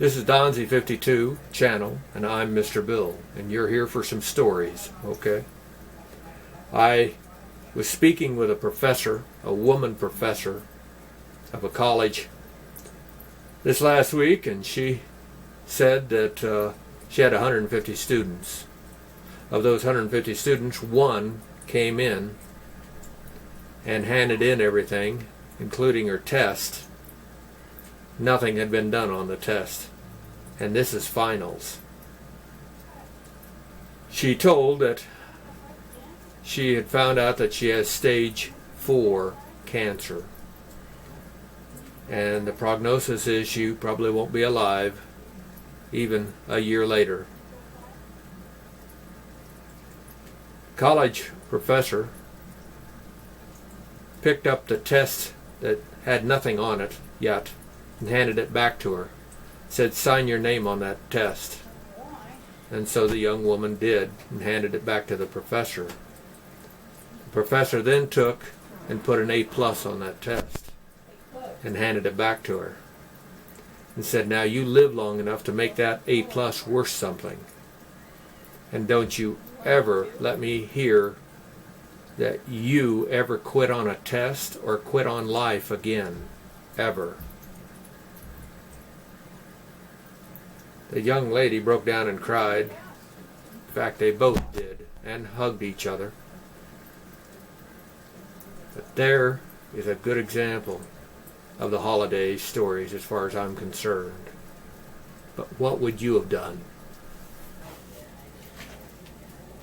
This is Donzie 52 channel, and I'm Mr. Bill, and you're here for some stories, okay? I was speaking with a professor, a woman professor of a college this last week, and she said that she had 150 students. Of those 150 students, one came in and handed in everything, including her test. Nothing had been done on the test. And this is finals. She told that she had found out that she has stage 4 cancer. And the prognosis is she probably won't be alive even a year later. College professor picked up the test that had nothing on it yet and handed it back to her. Said, "Sign your name on that test." And so the young woman did and handed it back to the professor. The professor then took and put an A+ on that test and handed it back to her and said, "Now you live long enough to make that A+ worth something. And don't you ever let me hear that you ever quit on a test or quit on life again, ever." The young lady broke down and cried. In fact, they both did, and hugged each other. But there is a good example of the holiday stories as far as I'm concerned. But what would you have done?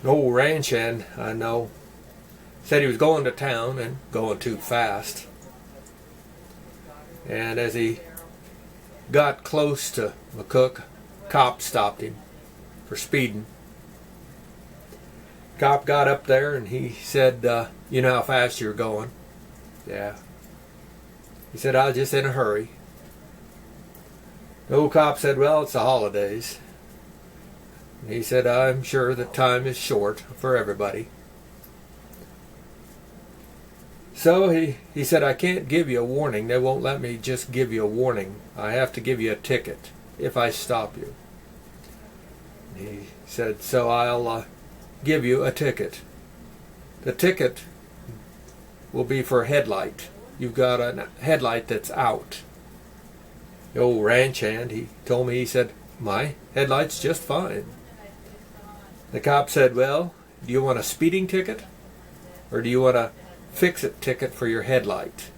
An old ranch hand I know said he was going to town and going too fast. And as he got close to McCook, cop stopped him for speeding. Cop got up there and he said, "You know how fast you're going?" "Yeah." He said, "I was just in a hurry." The old cop said, "Well, it's the holidays." And he said, "I'm sure that time is short for everybody." So he said, "I can't give you a warning. They won't let me just give you a warning. I have to give you a ticket if I stop you." He said, "So I'll give you a ticket. The ticket will be for a headlight. You've got a headlight that's out." The old ranch hand, he told me, he said, "My headlight's just fine." The cop said, "Well, do you want a speeding ticket or do you want a fix-it ticket for your headlight?"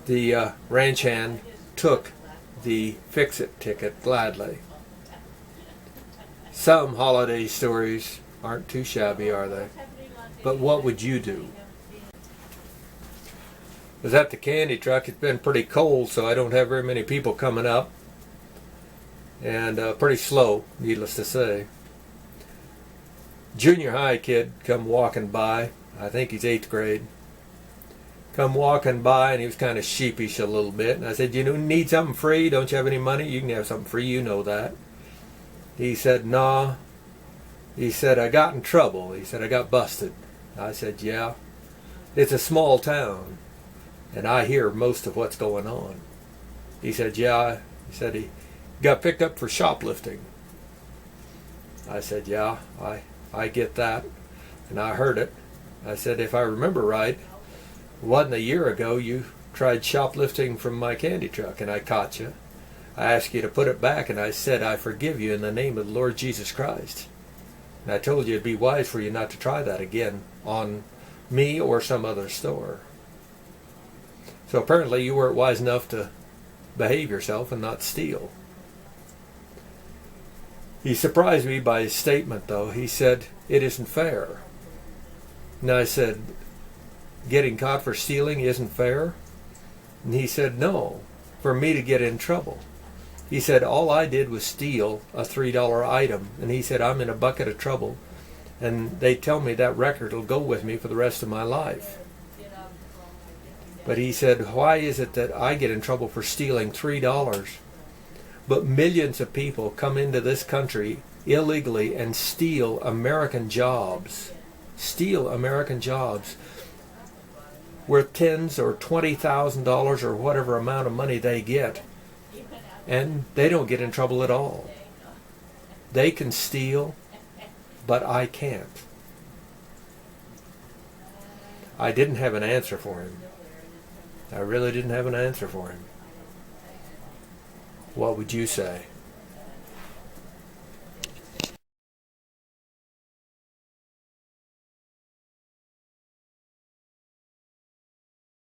The ranch hand took the fix-it ticket gladly. Some holiday stories aren't too shabby, are they? But what would you do? I was at the candy truck. It's been pretty cold, so I don't have very many people coming up. And pretty slow, needless to say. Junior high kid come walking by. I think he's 8th grade. Come walking by, and he was kind of sheepish a little bit. And I said, "You need something free? Don't you have any money? You can have something free, you know that." He said, "No." He said, "I got in trouble." He said, "I got busted." I said, "Yeah, it's a small town, and I hear most of what's going on." He said, "Yeah." He said he got picked up for shoplifting. I said, "Yeah, I get that, and I heard it." I said, "If I remember right, it wasn't a year ago you tried shoplifting from my candy truck, and I caught you. I asked you to put it back, and I said, 'I forgive you in the name of the Lord Jesus Christ.' And I told you it'd be wise for you not to try that again on me or some other store. So apparently you weren't wise enough to behave yourself and not steal." He surprised me by his statement, though. He said, "It isn't fair." And I said, "Getting caught for stealing isn't fair?" And he said, "No, for me to get in trouble." He said, "All I did was steal a $3 item." And he said, "I'm in a bucket of trouble. And they tell me that record will go with me for the rest of my life." But he said, "Why is it that I get in trouble for stealing $3? But millions of people come into this country illegally and steal American jobs. Steal American jobs worth tens or $20,000 or whatever amount of money they get. and they don't get in trouble at all. They can steal, but I can't. I didn't have an answer for him. I really didn't have an answer for him. What would you say?